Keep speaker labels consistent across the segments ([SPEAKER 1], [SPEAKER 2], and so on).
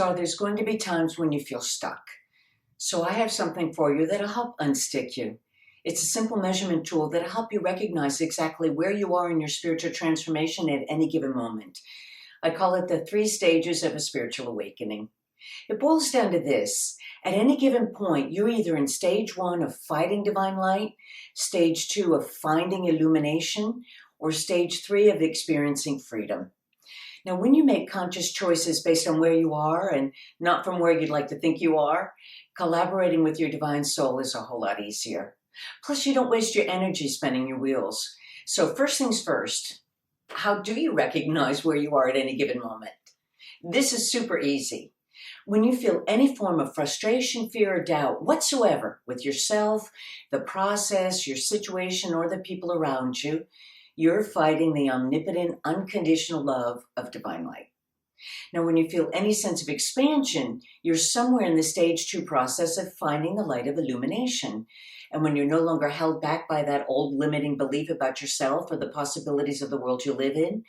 [SPEAKER 1] are there's going to be times when you feel stuck. So I have something for you that'll help unstick you. It's a simple measurement tool that'll help you recognize exactly where you are in your spiritual transformation at any given moment. I call it the 3 stages of a spiritual awakening. It boils down to this. At any given point, you're either in stage 1 of fighting divine light, stage 2 of finding illumination, or stage 3 of experiencing freedom. Now, when you make conscious choices based on where you are and not from where you'd like to think you are, collaborating with your divine soul is a whole lot easier. Plus, you don't waste your energy spinning your wheels. So first things first, how do you recognize where you are at any given moment? This is super easy. When you feel any form of frustration, fear, or doubt whatsoever with yourself, the process, your situation, or the people around you, you're fighting the omnipotent, unconditional love of divine light. Now, when you feel any sense of expansion, you're somewhere in the stage 2 process of finding the light of illumination. And when you're no longer held back by that old limiting belief about yourself or the possibilities of the world you live in,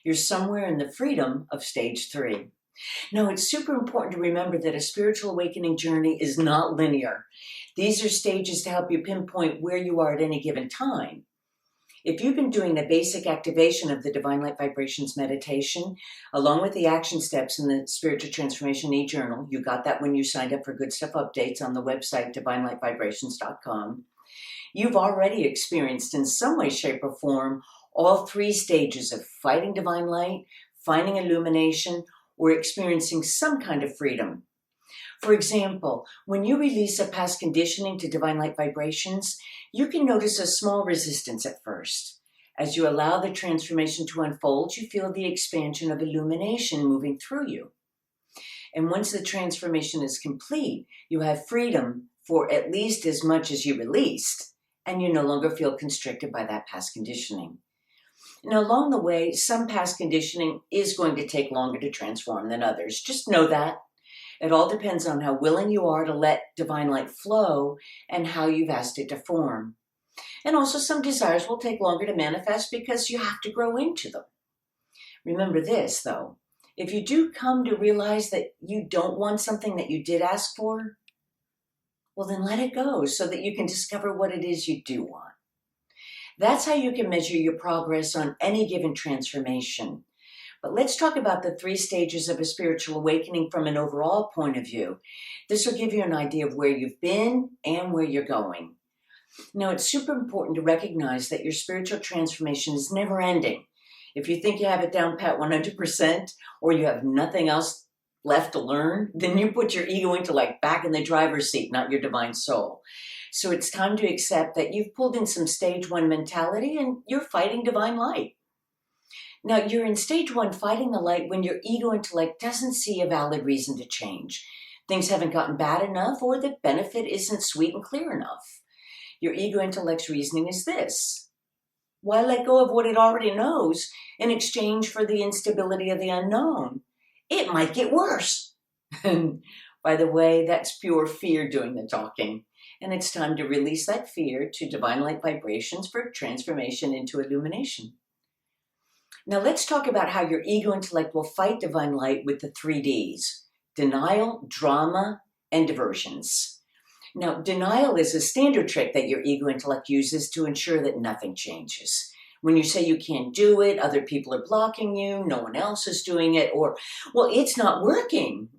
[SPEAKER 1] you're somewhere in the freedom of stage 3. Now, it's super important to remember that a spiritual awakening journey is not linear. These are stages to help you pinpoint where you are at any given time. If you've been doing the basic activation of the Divine Light Vibrations meditation, along with the action steps in the Spiritual Transformation e-journal, you got that when you signed up for Good Stuff Updates on the website divinelightvibrations.com, you've already experienced in some way, shape, or form all 3 stages of fighting divine light, finding illumination, or experiencing some kind of freedom. For example, when you release a past conditioning to divine light vibrations, you can notice a small resistance at first. As you allow the transformation to unfold, you feel the expansion of illumination moving through you. And once the transformation is complete, you have freedom for at least as much as you released, and you no longer feel constricted by that past conditioning. Now, along the way, some past conditioning is going to take longer to transform than others. Just know that. It all depends on how willing you are to let divine light flow and how you've asked it to form. And also some desires will take longer to manifest because you have to grow into them. Remember this, though. If you do come to realize that you don't want something that you did ask for, well, then let it go so that you can discover what it is you do want. That's how you can measure your progress on any given transformation. But let's talk about the 3 stages of a spiritual awakening from an overall point of view. This will give you an idea of where you've been and where you're going. Now, it's super important to recognize that your spiritual transformation is never ending. If you think you have it down pat 100% or you have nothing else left to learn, then you put your ego intellect back in the driver's seat, not your divine soul. So it's time to accept that you've pulled in some stage 1 mentality and you're fighting divine light. Now, you're in stage 1 fighting the light when your ego intellect doesn't see a valid reason to change. Things haven't gotten bad enough or the benefit isn't sweet and clear enough. Your ego intellect's reasoning is this: why let go of what it already knows in exchange for the instability of the unknown? It might get worse. And by the way, that's pure fear doing the talking. And it's time to release that fear to divine light vibrations for transformation into illumination. Now let's talk about how your ego intellect will fight divine light with the 3 Ds: denial, drama, and diversions. Now, denial is a standard trick that your ego intellect uses to ensure that nothing changes. When you say you can't do it, other people are blocking you, no one else is doing it, or, well, it's not working.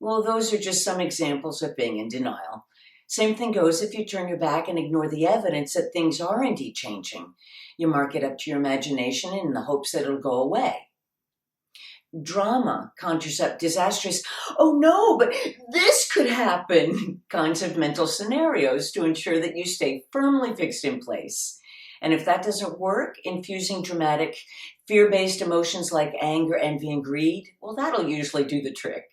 [SPEAKER 1] Well, those are just some examples of being in denial. Same thing goes if you turn your back and ignore the evidence that things are indeed changing. You mark it up to your imagination in the hopes that it'll go away. Drama conjures up disastrous, oh no, but this could happen kinds of mental scenarios to ensure that you stay firmly fixed in place. And if that doesn't work, infusing dramatic, fear-based emotions like anger, envy, and greed, well, that'll usually do the trick.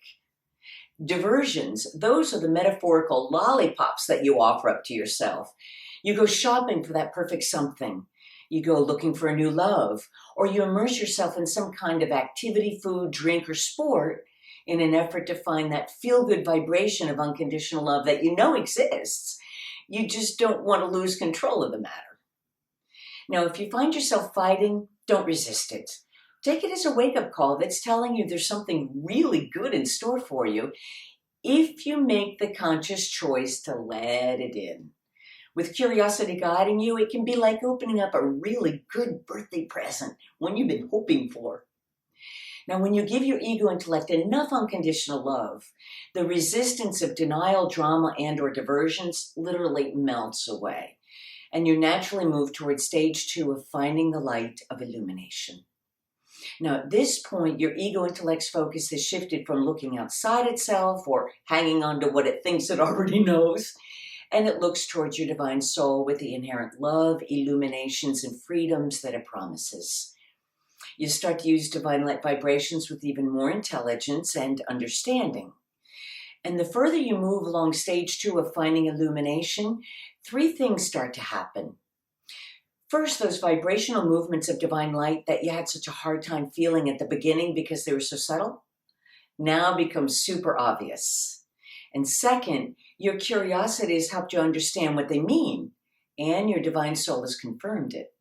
[SPEAKER 1] Diversions, those are the metaphorical lollipops that you offer up to yourself. You go shopping for that perfect something. You go looking for a new love, or you immerse yourself in some kind of activity, food, drink, or sport in an effort to find that feel-good vibration of unconditional love that you know exists. You just don't want to lose control of the matter. Now, if you find yourself fighting, don't resist it. Take it as a wake-up call that's telling you there's something really good in store for you if you make the conscious choice to let it in. With curiosity guiding you, it can be like opening up a really good birthday present, one you've been hoping for. Now, when you give your ego intellect enough unconditional love, the resistance of denial, drama, and/or diversions literally melts away, and you naturally move towards stage 2 of finding the light of illumination. Now, at this point, your ego intellect's focus has shifted from looking outside itself or hanging on to what it thinks it already knows, and it looks towards your divine soul with the inherent love, illuminations, and freedoms that it promises. You start to use divine light vibrations with even more intelligence and understanding. And the further you move along stage 2 of finding illumination, 3 things start to happen. First, those vibrational movements of divine light that you had such a hard time feeling at the beginning because they were so subtle, now become super obvious. And second, your curiosity has helped you understand what they mean, and your divine soul has confirmed it.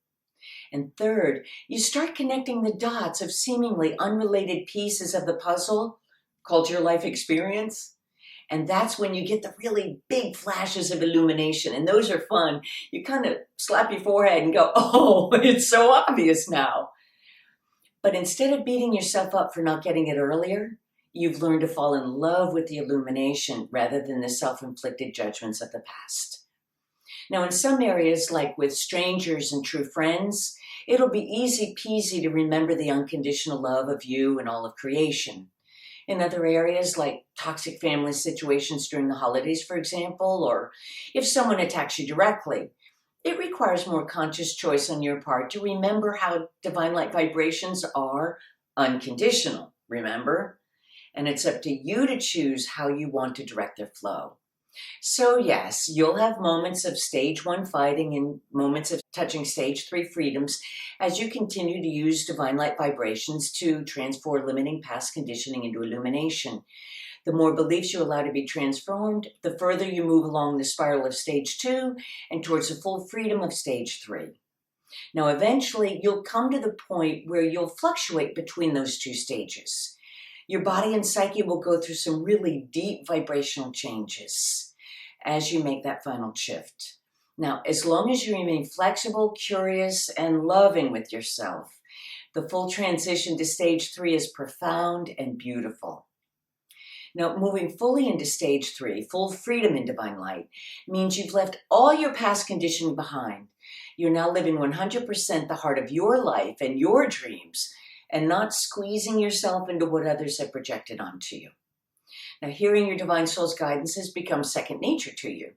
[SPEAKER 1] And third, you start connecting the dots of seemingly unrelated pieces of the puzzle called your life experience. And that's when you get the really big flashes of illumination. And those are fun. You kind of slap your forehead and go, oh, it's so obvious now. But instead of beating yourself up for not getting it earlier, you've learned to fall in love with the illumination rather than the self-inflicted judgments of the past. Now, in some areas, like with strangers and true friends, it'll be easy peasy to remember the unconditional love of you and all of creation. In other areas, like toxic family situations during the holidays, for example, or if someone attacks you directly, it requires more conscious choice on your part to remember how divine light vibrations are unconditional, remember? And it's up to you to choose how you want to direct their flow. So yes, you'll have moments of stage 1 fighting and moments of touching stage 3 freedoms as you continue to use divine light vibrations to transform limiting past conditioning into illumination. The more beliefs you allow to be transformed, the further you move along the spiral of stage 2 and towards the full freedom of stage 3. Now, eventually, you'll come to the point where you'll fluctuate between those 2 stages. Your body and psyche will go through some really deep vibrational changes as you make that final shift. Now, as long as you remain flexible, curious, and loving with yourself, the full transition to stage 3 is profound and beautiful. Now, moving fully into stage 3, full freedom in divine light, means you've left all your past conditioning behind. You're now living 100% the heart of your life and your dreams, and not squeezing yourself into what others have projected onto you. Now, hearing your divine soul's guidance has become second nature to you.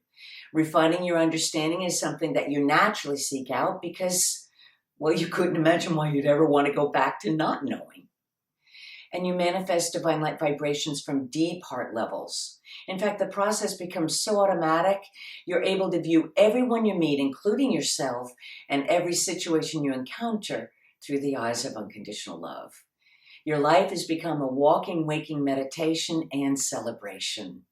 [SPEAKER 1] Refining your understanding is something that you naturally seek out because, well, you couldn't imagine why you'd ever want to go back to not knowing. And you manifest divine light vibrations from deep heart levels. In fact, the process becomes so automatic, you're able to view everyone you meet, including yourself, and every situation you encounter through the eyes of unconditional love. Your life has become a walking, waking meditation and celebration.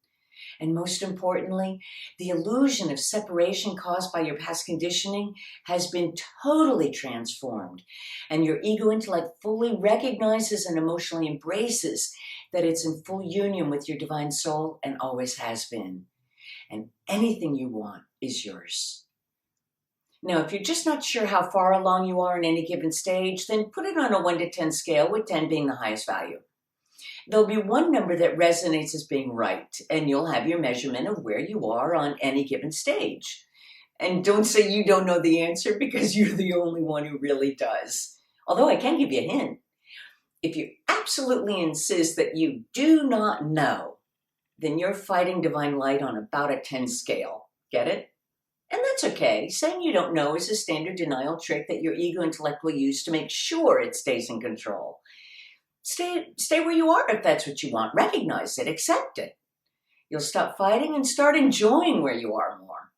[SPEAKER 1] And most importantly, the illusion of separation caused by your past conditioning has been totally transformed. And your ego intellect fully recognizes and emotionally embraces that it's in full union with your divine soul and always has been. And anything you want is yours. Now, if you're just not sure how far along you are in any given stage, then put it on a 1 to 10 scale, with 10 being the highest value. There'll be one number that resonates as being right, and you'll have your measurement of where you are on any given stage. And don't say you don't know the answer, because you're the only one who really does. Although I can give you a hint. If you absolutely insist that you do not know, then you're fighting divine light on about a 10 scale. Get it? And that's okay. Saying you don't know is a standard denial trick that your ego intellect will use to make sure it stays in control. Stay where you are if that's what you want. Recognize it, accept it. You'll stop fighting and start enjoying where you are more.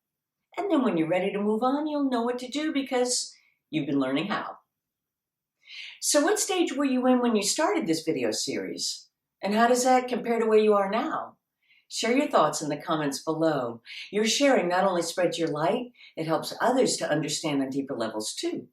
[SPEAKER 1] And then when you're ready to move on, you'll know what to do because you've been learning how. So what stage were you in when you started this video series? And how does that compare to where you are now? Share your thoughts in the comments below. Your sharing not only spreads your light, it helps others to understand on deeper levels too.